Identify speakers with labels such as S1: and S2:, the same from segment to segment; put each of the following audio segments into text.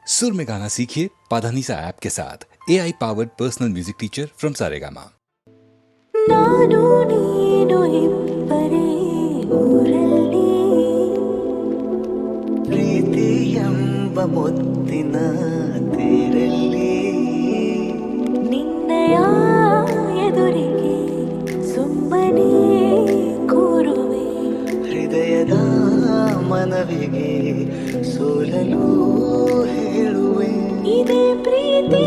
S1: सुर में गाना सीखिए पाधानीसा ऐप के साथ AI powered personal music teacher from Saregama.
S2: ನಾನು ನೀನು ಇಬ್ಬರೇ ಊರಲ್ಲಿ
S3: ಪ್ರೀತಿ ಎಂಬ ಮುತ್ತಿನ ತೇರಲ್ಲಿ
S2: ನಿನ್ನಯ ಎದುರಿಗೆ ಸುಮ್ಮನೆ ಕೂರುವೆ
S3: ಹೃದಯದ ಮನವಿಗೆ ಸೋಲಲು ಹೇಳುವೆ
S2: ಇದೇ ಪ್ರೀತಿ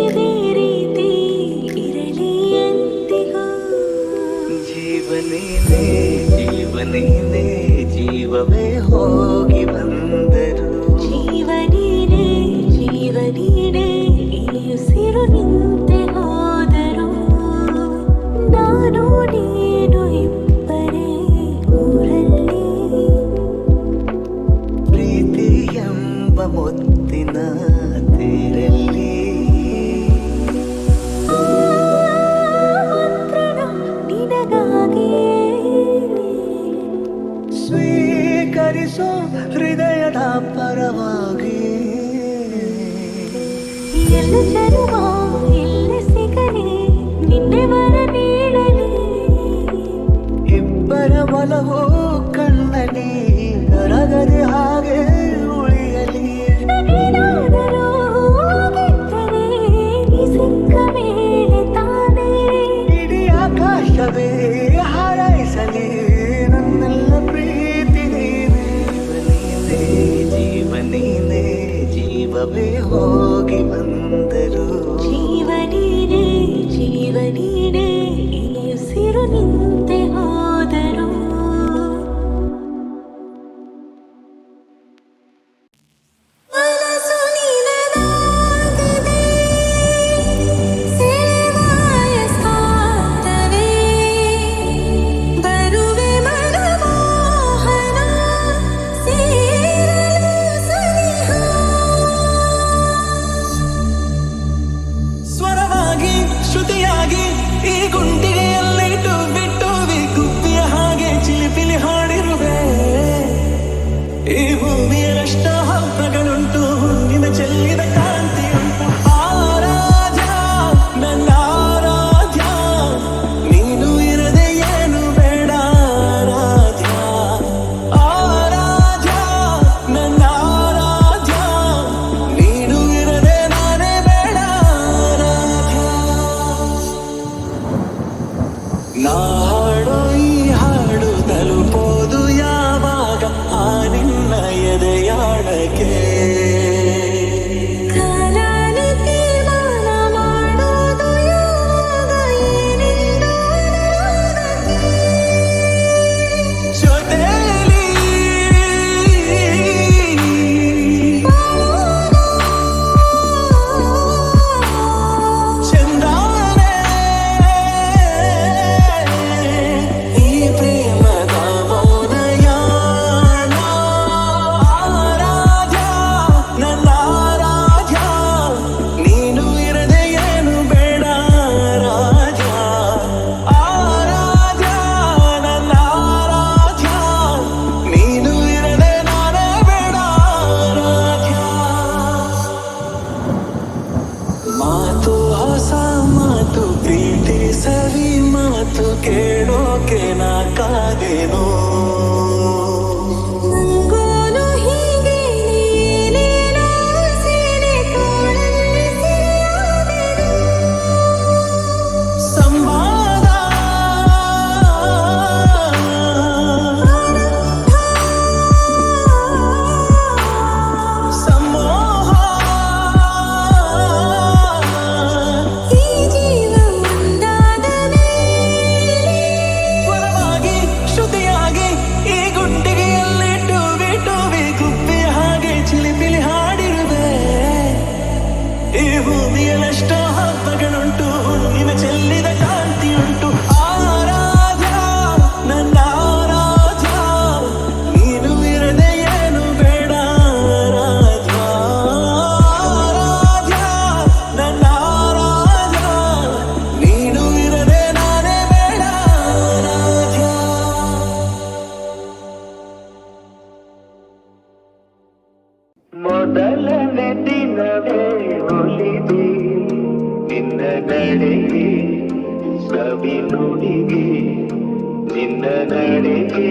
S2: ಇದೇ ರೀತಿ ಇರಲಿ ಎಂದಿಗೂ
S3: ಜೀವನೇನೆ ಜೀವನೇನೆ ಜೀವವೇ ಹೋಗಿ ಬಂದರು
S2: ಜೀವನೀನೇ ಜೀವನೀನೇ ಈ ಉಸಿರು ನಿಂತೆ ಹೋದರು ನಾನು ನೀನು ಇಬ್ಬರೇ ಊರಲ್ಲಿ
S3: ಪ್ರೀತಿ ಎಂಬ ಮುತ್ತಿನ ತೇರಲ್ಲಿ
S2: ಮಂತ್ರಣ ನಿನಗಾಗಿ
S3: ಸ್ವೀಕರಿಸೋ ಹೃದಯದ ಪರವಾಗಿ
S2: ಎಲ್ಲ ಜನ್ಮ ಎಲ್ಲಿ ಸಿಗಲಿ ನಿನ್ನೆ ವರ ನೀಡಲಿ
S3: ಇಬ್ಬರ ಒಲವು ಕಣ್ಣಲ್ಲಿ ಕರಗದೆ ಹಾಗೆ ಉಳಿಯಲಿ
S2: ನಾನೇನಾದರೂ ಹೋಗಿದ್ದರೆ ನೀ ಸಿಕ್ಕ ಮೇಲೆ ತಾನೇ
S3: ಇಡೀ ಆಕಾಶವೇ ಹಾರೈಸಲಿ ನನ್ನೆಲ್ಲ ಪ್ರೀತಿ ನೀನೇ ಜೀವನೀನೇ ಜೀವವೇ ಹೋಗಿ ಬಂದರು
S2: ಜೀವನೀನೇ ಜೀವನೀನೇ ಈ ಉಸಿರು ನಿಂತೆ ಹೋದರು ಮನಸ್ಸು ನಿನದಾಗಿದೆ ಸೇವಾಯ ಸ್ಕಾಂತವೇ ಬರುವೆ ಮನಮೋಹನ ಸೇರಲು ಸನಿಹ
S3: ಸ್ವರವಾಗಿ ಶ್ರುತಿಯಾಗಿ ಈ ಗುಂಡಿಗೆಯಲ್ಲಿಟ್ಟು ಬಿಟ್ಟು ಗುಬ್ಬಿಯ ಹಾಗೆ ಚಿಲಿಪಿಲಿ ಹಾಡಿರುವೆ ಈ ಭೂಮಿಯರಷ್ಟ ಹಬ್ಬಗಳುಂಟು ನಿನ್ನ ಚೆಲ್ಲಿದ ಕಾಂತಿಯುಂಟು ಆರಾಧ್ಯ ನನ್ನ ಆರಾಧ್ಯ ನೀನು ಇರದೆ ಏನು ಬೇಡ ಆರಾಧ್ಯ ಆರಾಧ್ಯ ನನ್ನ ಆರಾಧ್ಯ ನೀನು ಇರದೆ ನಾನೇ ಬೇಡ ಆರಾಧ್ಯ ನಾ ಹಾಡೋ ಈ ಹಾಡು ತಲುಪೋದು ಯಾವಾಗ ಆ ನಿನ್ನ ಎದೆಯಾಳಕ್ಕೆ
S2: ಕಾಲಾಲಿ ತೀರ್ಮಾನ ಮಾಡೋದು ಯಾವಾಗ ಏನೆಂದು ಅನುರಾಗಕ್ಕೆ
S3: ಜೊತೆಲಿ ಚಂದಾನೆ ಈ ಪ್ರೇಮದ ಮೌನಯಾನ ಆರಾಧ್ಯ ನನ್ನ ಆರಾಧ್ಯ ನೀನು ಇರದೆ ಏನು ಬೇಡ ಆರಾಧ್ಯ ಆರಾಧ್ಯ ನನ್ನ ಆರಾಧ್ಯ ನೀನು ಇರದೆ ನಾನೇ ಬೇಡ ಆರಾಧ್ಯ ಮಾತು ಹೊಸ ಮಾತು ಪ್ರೀತಿ ಸವಿ ಮಾತು ಕೇಳೋಕೆ ನಾ ಕಾದೇನೋ
S2: ನಂಗೋನು ಹೀಗೆ ನೀನೇನೋ ಸೀರೆ ತೋಳಲ್ಲಿ ಸೆರೆಯಾದೆನು
S3: ಸಂವಾದ ಸಮೋಹ
S2: ಈ ಜೀವ ಒಂದಾದ ಮೇಲೆ
S3: ಸ್ವರವಾಗಿ ಶ್ರುತಿಯಾಗಿ ಈ ಗುಂಡಿಗೆಯಲ್ಲಿಟ್ಟು ಬಿಟ್ಟು ಗುಬ್ಬಿ ಹಾಗೆ ಚಿಲಿಪಿಲಿ ಹಾಡಿರುವೆ ಈ ಭೂಮಿಯಲ್ಲಷ್ಟೋ ಹಬ್ಬಗಳುಂಟು ನಿನ್ನ ಚೆಲ್ಲಿದ ಕಾಂತಿಯುಂಟು ಆರಾಧ್ಯ ನನ್ನ ಆರಾಧ್ಯ ನೀನು ಇರದೆ ಏನು ಬೇಡ ಆರಾಧ್ಯ ಆರಾಧ್ಯ ನನ್ನ ಆರಾಧ್ಯ ನೀನು ಇರದೆ ನಾನೇ ಬೇಡ ಆರಾಧ್ಯ ಮೊದಲನೇ ದಿನ
S4: ಸವಿನುಡಿಗೆ ನಿನ್ನ ನಡೆಗೆ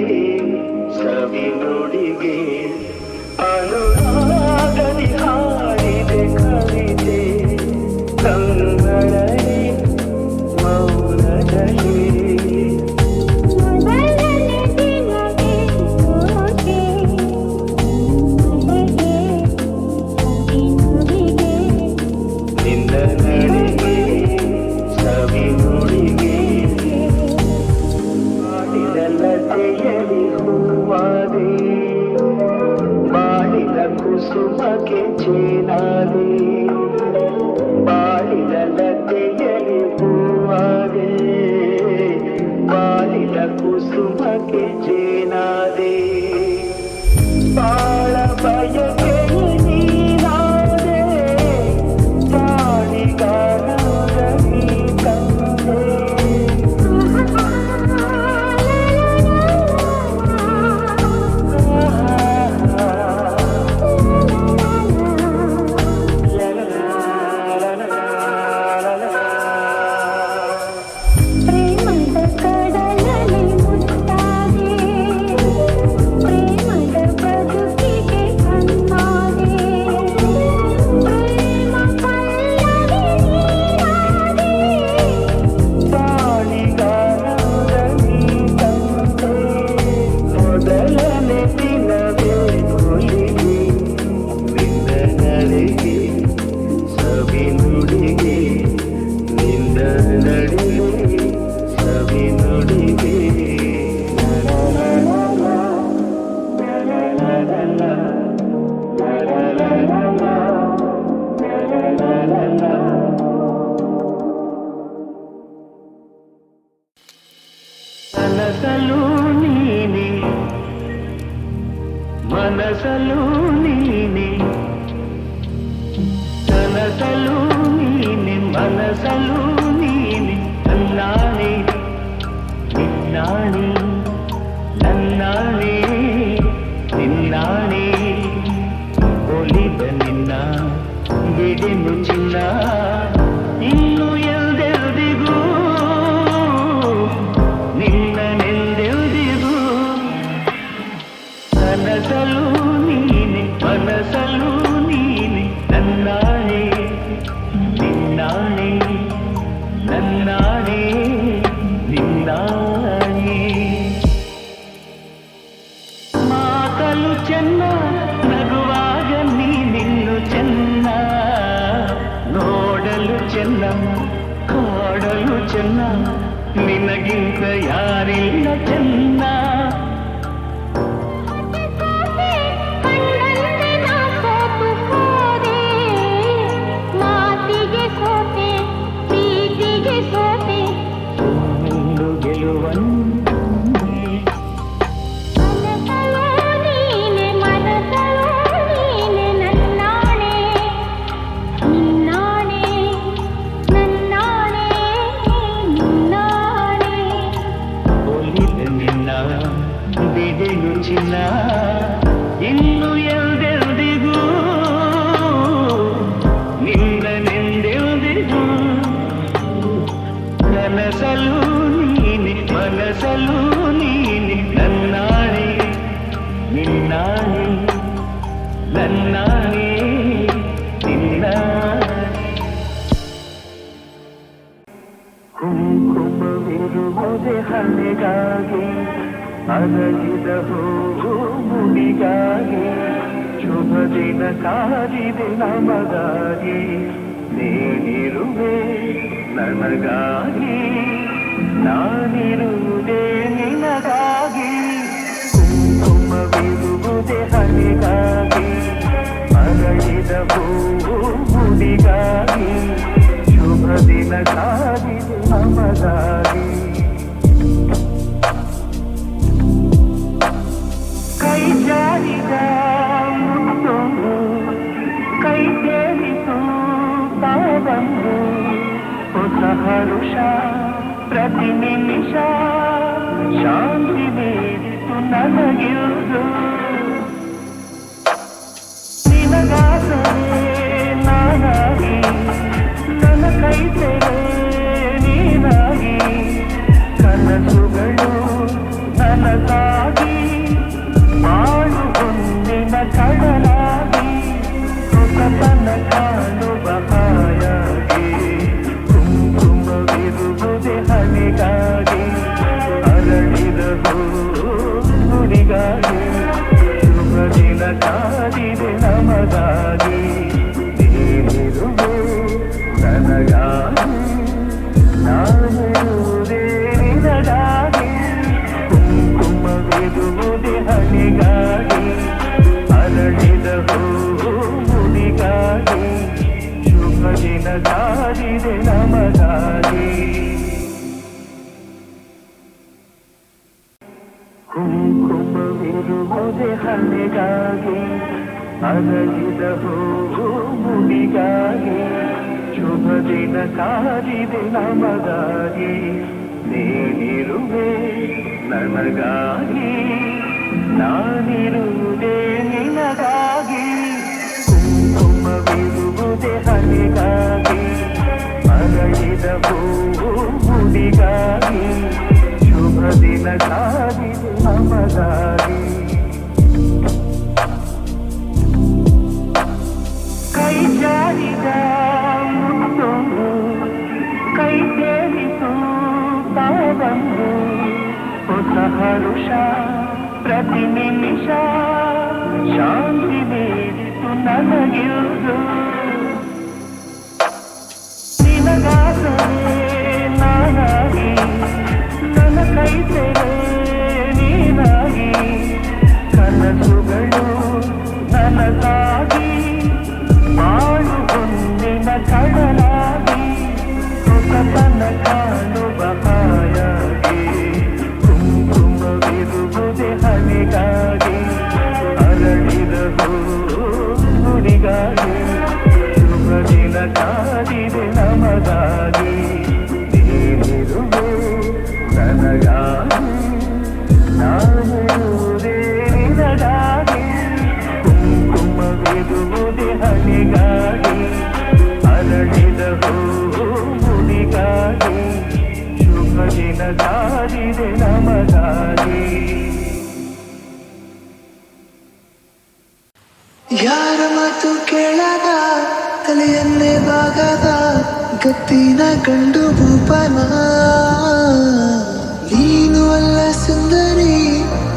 S4: ಸವಿನುಡಿಗೆ ಅನುರಾಗದಿ ಹಾಡಿದೆ ಕವಿತೆ ಕನ್ನಡನೆ ಮೌನದಲ್ಲಿ ನಿನ್ನ ನಡೆಗೆ ಸವಿನುಡಿಗೆ ಮಾಡಿದಲ್ಲತೆಯಲಿ ಹೂವಾದೆ ಬಾಳಿದ ಕುಸುಮಕ್ಕೆ ಚೇನಾದೆ ಬಾಳಿದಲ್ಲತೆಯಲಿ ಹೂವಾದೆ ಬಾಳಿದ ಕುಸುಮಕ್ಕೆ ಚೇನಾದೆ ಬಾಳ ಬಯಕೆ ನೀನಾದೆ ಬಾಳಿಗಾರದ ನೀ ತಂದೆ
S2: ಪ್ರೇಮದ ಕಡಲಲ್ಲಿ ಮುತ್ತಾದೆ ಪ್ರೇಮದ ಬದುಕಿಗೆ ಕಣ್ಣಾದೆ ಪ್ರೇಮ ಪಲ್ಲವಿ ನೀನಾದೆ
S4: ಬಾಳಿಗಾರದ ನೀ ತಂದೆ ಮೊದಲನೇ ದಿನವೇ ಹೊಲಿಗೆ ನಿನ್ನ ನಡೆಗೆ ಸವಿನುಡಿಗೆ ನಿನ್ನ ನಡೆಗೆ ಸವಿನುಡಿಗೆ ಮನಸಲು ನೀನೆ ಮನಸಲು ನೀನೆ ಕನಸಲು ನೀನೆ ಮನಸಲು ನೀನೆ ನನ್ನಾಣೆ ನಿನ್ನಾಣೆ ನನ್ನಾಣೆ ನಿನ್ನಾಣೆ ಒಲಿದ ನಿನ್ನ ಬಿಡೆನು ಚಿನ್ನ ಇನ್ನು ಎಲ್ದೆಲ್ದಿಗೂ ನಿನ್ನನೆಲ್ದೆಲ್ದಿಗೂ ಕನಸಲು ನೀನೆ ಮನಸಲು ನೀನೆ ನನ್ನಾಣೆ ನಿನ್ನಾಣೆ ನನ್ನಾಣೆ ನಿನ್ನಾಣೆ ಮಾತಲು ಚೆನ್ನ ನಗುವಾಗ ನೀನಿನ್ನು ಚೆನ್ನ ನೋಡಲು ಚೆನ್ನ ಕಾಡಲು ಚೆನ್ನ ನಿನಗಿಂತ ಯಾರಿಲ್ಲ ಚೆನ್ನ
S2: ಕಣ್ಣಂತೆ ನಾ ಸೋತು ಹೋದೆ ಮಾತಿಗೆ ಸೋತೆ ಪ್ರೀತಿಗೆ ಸೋತೆ
S4: ಒಂದು ಗೆಲುವನ್ನೇ
S2: ಮನಸಲು ನೀನೆ ನನ್ನಾಣೆ ನಿನ್ನಾಣೆ ನನ್ನಾಣೆ ನಿನ್ನಾಣೆ
S4: ಒಲಿದ ನಿನ್ನ ಬಿಡೆನು ಚಿನ್ನ ಇನ್ನು ಎಲ್ದೆಲ್ದಿಗೂ ನಿನ್ನನೆಂದೆಲ್ದಿಗೂ ಕನಸಲು ನೀನೆ ಮನಸಲು ನೀನೆ ನನ್ನಾಣೆ ನಿನ್ನಾಣೆ ನನ್ನಾಣೆ ನಿನ್ನಾಣೆ ಕುಂಕುಮವಿರುವುದೇ ಹಣೆಗಾಗಿ ಅರಳಿದ ಹೂವು ಮುಡಿಗಾಗಿ ಶುಭ ದಿನ ಕಾದಿದೆ ನಮಗಾಗಿ ನೀನಿರುವೆ ನನಗಾಗಿ ನಾನಿರುವುದೇ ನಿನಗಾಗಿ ಕುಂಕುಮವಿರುವುದೇ ಹಣೆಗಾಗಿ ಅರಳಿದ ಹೂವು ಮುಡಿಗಾಗಿ ಶುಭ ದಿನ ಕಾದಿದೆ ನಮಗಾಗಿ ಕೈ ಜಾರಿದ ಮುತ್ತೊಂದು ಕೈ ಸೇರಿತು ತಾವಂದು ಹೊಸ ಹರುಷ ಪ್ರತಿ ನಿಮಿಷ ಶಾಂತಿ ನೀಡಿತು ನನಗಿರುವುದು ನಿನಗಾಸರೆ ನಾನಾಗಿ ನನ್ನ ಕೈ ಸೇರೆ ನೀನಾಗಿ ದಿನ ಕಾದಿದೆ ನಮಗಾಗಿ. ಕುಂಕುಮವಿರುವುದೇ ಹಣೆಗಾಗಿ, ಅರಳಿದ ಹೂವು ಮುಡಿಗಾಗಿ. ಶುಭ ದಿನ ಕಾದಿದೆ ನಮಗಾಗಿ, ನೀನಿರುವೆ ನನಗಾಗಿ, ನಾನಿರುವುದೇ ನಿನಗಾಗಿ. ಕುಂಕುಮವಿರುವುದೇ ಹಣೆಗಾಗಿ, ಅರಳಿದ ಹೂವು ಮುಡಿಗಾಗಿ. ಶುಭ ದಿನ ಕಾದಿದೆ ನಮಗಾಗಿ. ಕೈ ಜಾರಿದ ಮುತ್ತೊಂದು ಕೈ ಸೇರಿತು ತಾವಂದು. ಹೊಸ ಹರುಷ ಪ್ರತಿ ನಿಮಿಷ ಶಾಂತಿ ನೀಡಿತು ನನಗಿರುವುದು. ನಿನಗಾದರೆ ನಾನಾಗಿ, ನನ್ನ ಕೈ ಸೇರೆ ನೀನಾಗಿ. ಕನಸುಗಳು ನನಗಾಗಿ, ಬಾಳು ಹೊಂದಿನ ಕಡಲಾಗಿ. ಹೊಸತನ ಕಾಣುವ ಹಾಯಾಗಿ, ಕುಂಕುಮವಿರುವುದೇ ಹಣೆಗಾಗಿ, ಅರಳಿದ ಹೂಡಿಗಾಗಿ. ಶುಭ ದಿನ ಕಾದಿದೆ ನಮಗಾಗಿ, ನೀನಿರುವೆ ನನಗಾಗಿ, ನಾನಿರುವುದೇ ನಿನಗಾಗಿ. ಕುಂಕುಮವಿರುವುದೇ ಹಣೆಗಾಗಿ, ಅರಳಿದ ಹೂಡಿಗಾಗಿ. ಶುಭ ದಿನ ಕಾದಿದೆ ನಮಗಾಗಿ.
S5: ಯಾರ ಮಾತು ಕೇಳದ ತಲೆಯನ್ನೇ ಬಾಗದ ಗತ್ತಿನ ಗಂಡು ಭೂಪನ. ನೀನು ಅಲ್ಲ ಸುಂದರಿ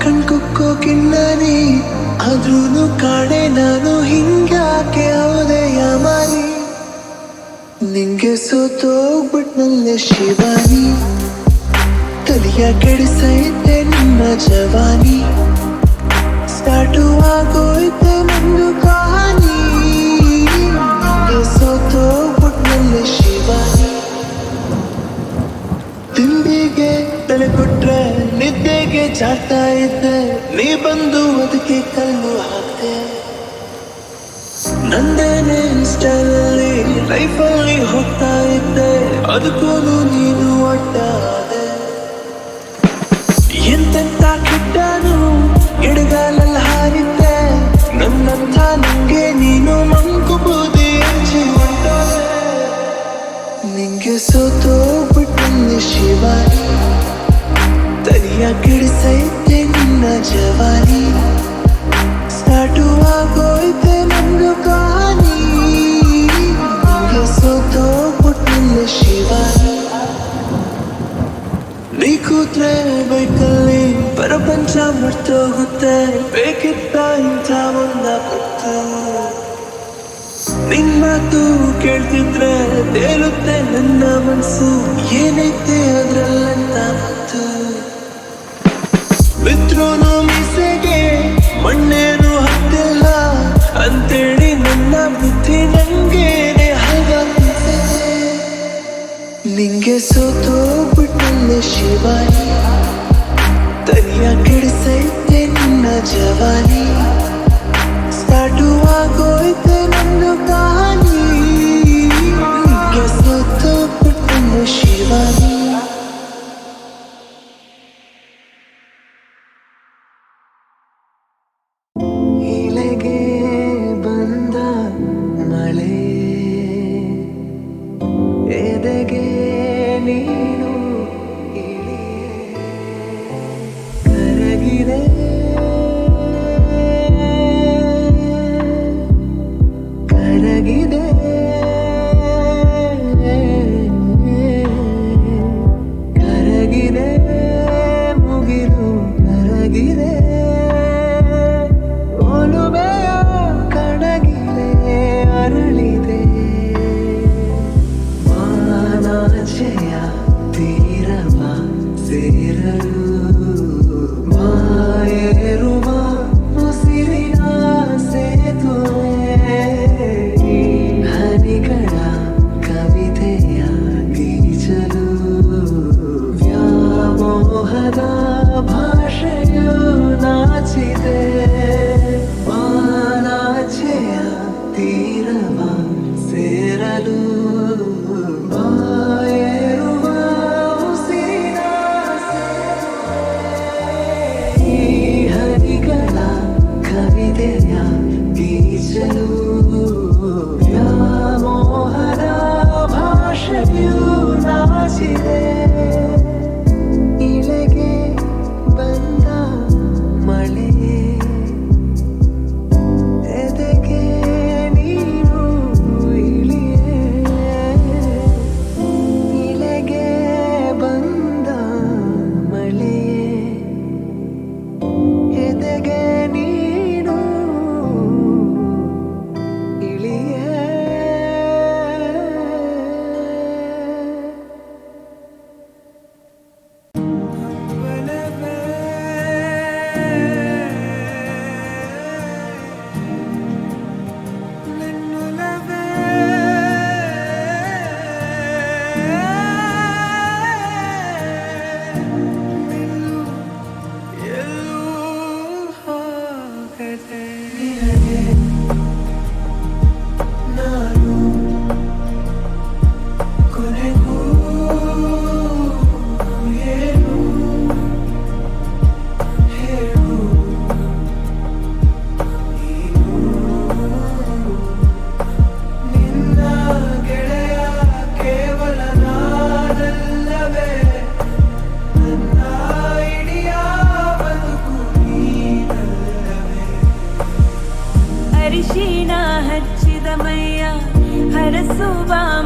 S5: ಕಣ್ಕುಕ್ಕೋ ಕಿನ್ನರಿ, ಆದ್ರೂನು ಕಾಣೆ ನಾನು ಹಿಂಗ್ಯಾಕೆ ಹೋದೆ ಯಾಮಾರಿ. ನಿಂಗೆ ಸೋತೋಗ್ಬಿಟ್ನಲ್ಲೆ ಶಿವಾನಿ, ತಲೆಯ ಕೆಡಿಸೈತೆ ನಿನ್ನ ಜವಾನಿ. ಸ್ಟಾರ್ಟು ಆಗೋಯ್ತೆ ನಂದು ಕಹಾನಿ. ನಿಂಗೆ ಸೋತೋಗ್ಬಿಟ್ನಲ್ಲೆ ಶಿವಾನಿ. ತಿಂಡಿಗೆ ತಲೆ ಕೊಟ್ರೆ ನಿದ್ದೆಗೆ ಜಾಡ್ತಾ ಇದ್ದೆ, ನೀ ಬಂದು ಅದಕ್ಕೆ ಕಲ್ಲು ಹಾಕ್ತೆ. ನಂದೇನೆ ಸ್ಟೈಲಲ್ಲಿ ಲೈಫಲ್ಲಿ ಹೋಗ್ತಾ ಇದ್ದೆ, ಅದಕ್ಕೂ ನೀನು ಒಟ್ಟಾದೆ. ಎಂತೆಂತ ಕೆಟ್ಟನು ಎಡಗಾಲಲ್ಲಿ ಹಾರಿದ್ದೆ, ನನ್ನಂಥ ನಂಗೆ ನೀನು ಮಂಕು ಬೂದಿ ಹಚ್ಚಿ ಹೊಂಟೋದೆ. ನಿಂಗೆ ಸೋತೋಗ್ಬಿಟ್ಟಲ್ಲಿ ಶಿವಾನಿ, ತಲೆಯ ಕೆಡಿಸೈತೆ ನಿನ್ನ ಜವಾನಿ. ಸ್ಟಾರ್ಟು ಆಗೋಯ್ತೆ ನಂದು ಕಹಾನಿ. ನಿಂಗೆ ಸೋತೋಗ್ಬಿಟ್ಟಲ್ಲಿ ಶಿವಾನಿ. ನೀ ಕೂತ್ರೆ ಬೈಕಲ್ಲಿ ಪ್ರಪಂಚ ಮರ್ತೋಗುತ್ತೆ, ಬೇಕಿತ್ತ ಇಂಥ ಒಂದ ಪತ್ತು. ನಿನ್ ಮಾತು ಕೇಳ್ತಿದ್ರೆ ತೇಲುತ್ತೆ ನನ್ನ ಮನ್ಸು, ಏನೈತೆ ಅದ್ರಲ್ಲಂತ ಮತ್ತು. ಬಿದ್ರೂನು ಮೀಸೆಗೆ ಮಣ್ಣೇನು ಹತ್ತಿಲ್ಲ ಅಂತೇಳಿ ನನ್ನ ಬುದ್ಧಿ ನಂಗೇನೆ ಹಾಗಾಗ್ತಿದೆ. ನಿಂಗೆ ಸೋತೋಗ್ಬಿಟ್ಟಲ್ಲೆ ಶಿವಾನಿ, ತಲೆಯ ಕೆಡಿಸೈತೆ ನಿನ್ನ ಜವಾನಿ. ಸ್ಟಾರ್ಟು ಆಗೋಯ್ತೆ ನಂದು ಕಹಾನಿ. ನಿಂಗೆ ಸೋತೋಗ್ಬಿಟ್ಟಲ್ಲೆ ಶಿವಾನಿ. ಇಲೆಗೆ ಬಂದ ಮಳೆ, ಎದೆಗೆ ನೀನು ಕರಗಿದೆ. ಕರಗಿದೆ ಕರಗಿದೆ ಮುಗಿಲು ಕರಗಿದೆ. ಒಲುಮೆಯ ಕಣಗಿಲೆ ಅರಳಿದೆ, ಮಾನಾಚೆಯ ತೀರವ ಸೇರಲು. ಮಾಯೇರುವ ಉಸಿರಿನ ಸೇತುವೆ,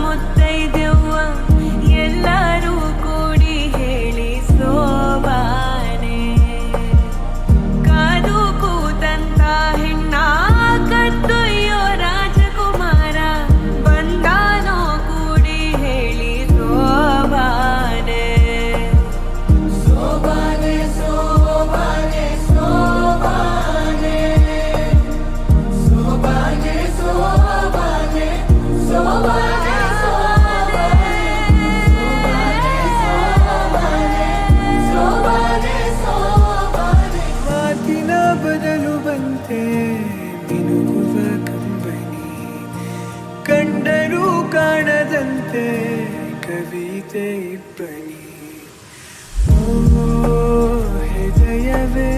S6: ಮುತ್ತೈದೆವ್ವ ಎಲ್ಲರೂ ಕೂಡಿ ಹೇಳಿ ಸೋಬಾನೆ ಕಾದು ಕೂತಂತ ಹೆಣ್ಣ ಕತ್ತೊಯ್ಯೋ ರಾಜಕುಮಾರ ಬಂದಾನೋ ಕೂಡಿ ಹೇಳಿ ಸೋಬಾನೆ ಸೋಬಾನೆ ಸೋಬಾನೆ ಸೋಬಾನೆ ಸೋಬಾನೆ ಸೋಬಾನೆ ಸೋಬಾನೆ
S5: ಮಾತಿನ ಬದಲು ಬಂತೆ ಮಿನುಗುವ ಕಂಬನಿ ಕಂಡರೂ ಕಾಣದಂತೆ ಕವಿತೆ ಇಬ್ಬನಿ ಓ ಹೃದಯವೇ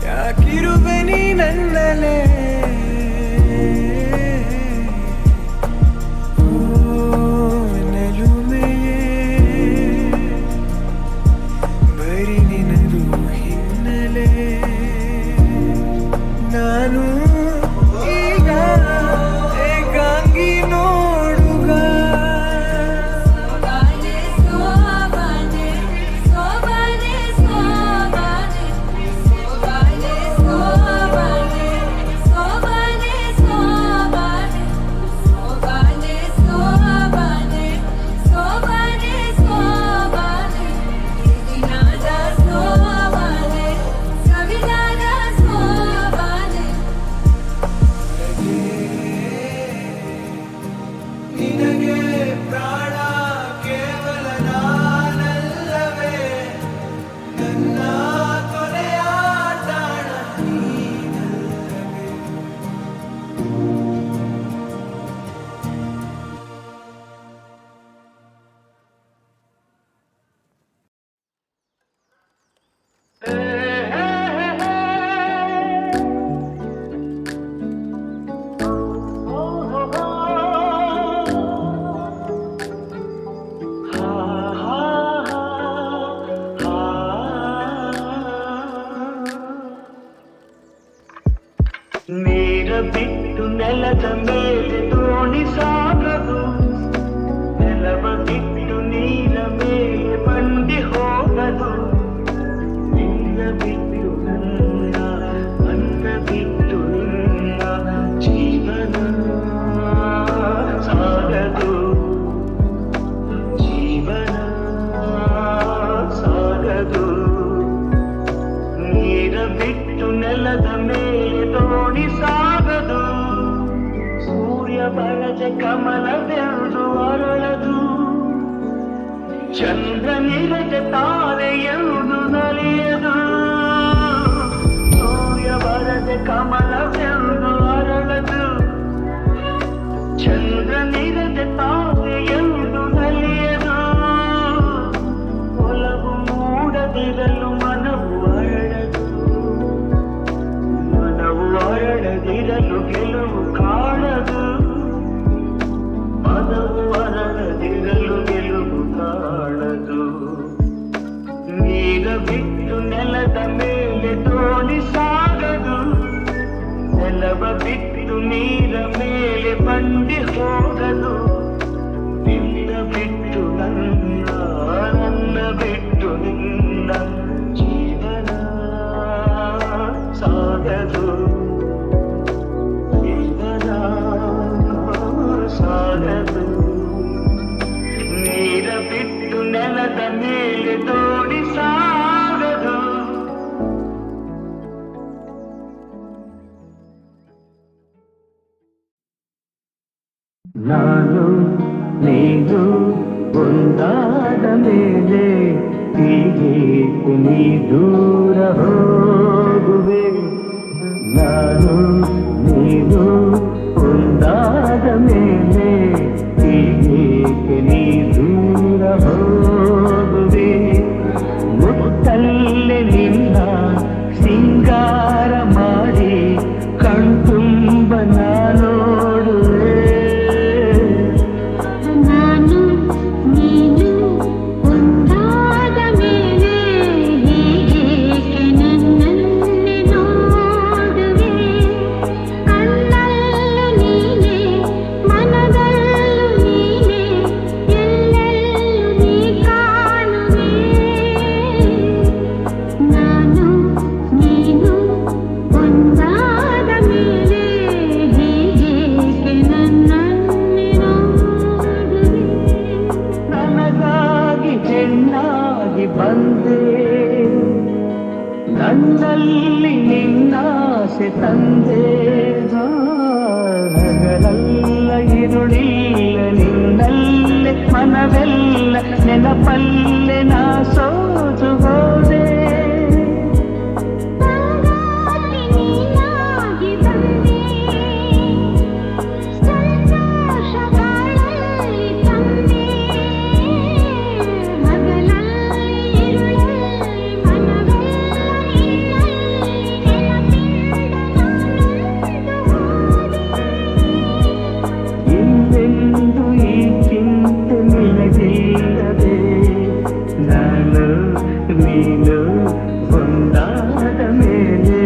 S5: ಯಾಕಿರುವೆ ನೀ ನನ್ನಲೇ ನಾನು ಈಗ ಏಕಾಂಗಿ ನೋಡುಗ
S6: ಸೋಬಾನೆ ಸೋಬಾನೆ ಸೋಬಾನೆ ಸೋಬಾನೆ ಸೋಬಾನೆ ಸೋಬಾನೆ ಸೋಬಾನೆ ಸೋಬಾನೆ ಸೋಬಾನೆ ಸೋಬಾನೆ ಸೋಬಾನೆ ಸೋಬಾನೆ ದಿನಾದ ಸೋಬಾನೆ ಸವಿದಾದ ಸೋಬಾನೆ
S5: ನಿನಗೆ ಪ್ರಾಣ ಕೇವಲ ನಾನಲ್ಲವೇ ನನ್ನ ಕೊನೆಯ ತಾಣ ನೀನಲ್ಲವೇ
S4: ನೀರ ಬಿಟ್ಟು ನೆಲದ ಮೇಲೆ ದೋಣಿ ಸಾಗದು ನೆಲವ ಬಿಟ್ಟು ನೀರ ಮೇಲೆ ಬಂಡಿ ಹೋಗದು ನಿನ್ನ ಬಿಟ್ಟು ನನ್ನ ನನ್ನ ಬಿಟ್ಟು ನಿನ್ನ ಜೀವನ ಸಾಗದು ಜೀವನ ಸಾಗದು ನೀರ ಬಿಟ್ಟು ನೆಲದ ಮೇಲೆ ದೋಣಿ ಸಾಗದು ಸೂರ್ಯ ಬರಜ ಕಮಲವೆಂದು ಅರಳದು ಚಂದ್ರ ನಿರಜ ತಾರೆಯೆಂದು ನಲಿಯದು ಸೂರ್ಯ ಬರಜ ಕಮಲವೆಂದು ಅರಳದು ಚಂದ್ರ ನಿರಜ ತಾರೆಯೆಂದು ನಲಿಯದು ಒಲವು ಮೂಡದಿರಲು ಮನವು ಅರಳದು ಮನವು ಅರಳದಿರಲು ಗೆಲುವು ಕಾಣದು ಮನವು ಅರಳದಿರಲು ಗೆಲುವು ಕಾಣದು ನೀರ ಬಿಟ್ಟು ನೆಲದ ಮೇಲೆ ದೋಣಿ ಸಾಗದು ನೆಲವ ಬಿಟ್ಟು ನೀರ ಮೇಲೆ ಬಂಡಿ ಹೋಗದು ನಿನ್ನ ಬಿಟ್ಟು ನನ್ನ ನನ್ನ ಬಿಟ್ಟು ನಿನ್ನ ಜೀವನ ಸಾಗದು ಜೀವನ ಸಾಗದು ನೀರ ಬಿಟ್ಟು ನೆಲದ ಮೇಲೆ ದೋಣಿ ಸಾಗದು ನಾನು ನೀನು ಒಂದಾದ ಮೇಲೆ ಹೀಗೆ ನೀ ದೂರ ಹೋಗುವೆ ನಾನು ನೀನು ಒಂದಾದ ಮೇಲೆ ಹೀಗೆ ನೀ ದೂರ ಹೋಗುವೆ ಮುತ್ತಲ್ಲೇ ನಿನ್ನ ಸಿಂಗಾರ ಮಾಡಿ ಕಣ್ತುಂಬ ನೋಡುವೆ
S2: ನಾನು ನೀನು ಒಂದಾದ ಮೇಲೆ ಹೀಗೇಕೆ ನನ್ನನ್ನೇ ನೋಡುವೆ ಕಣ್ಣಲ್ಲೂ ನೀನೇ
S4: ಕ್ಷಣವೆಲ್ಲ ನೆನಪಲ್ಲೆ ನಾ ಸೋತು ಹೋದೆ.
S2: ಸಂಗಾತಿ ನೀನಾಗಿ ಬಂದೆ ಸಂತೋಷಗಳಲ್ಲಿ ತಂದೆ ಹಗಲಲ್ಲಿ ഇരുಳಲ್ಲಿ ಮನವೆಲ್ಲ ನಿನ್ನಲ್ಲಿ ನೆನಪಿಂದ
S4: ಇನ್ನೆಂದು ಈ ಚಿಂತೆ ನಿನಗಿಲ್ಲದೆ ನಾನು ನೀನು ಒಂದಾದ ಮೇಲೆ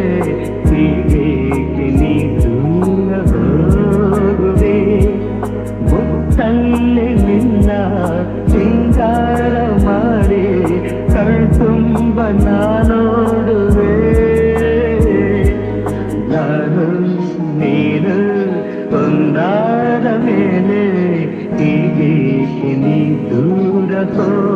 S4: ಹೀಗೇಕೆ ನೀ ದೂರ ಹೋಗುವೆ. ಮುತ್ತಲ್ಲಿ ನಿನ್ನ ಸಿಂಗಾರ ಮಾಡಿ ಕಣ್ತುಂಬ ನಾನೋಡುವೆ. ನಾನು ನೀನು ಒಂದಾದ ಮೇಲೆ ಹೀಗೇಕೆ ನೀ ದೂರ ಹೋಗುವೆ.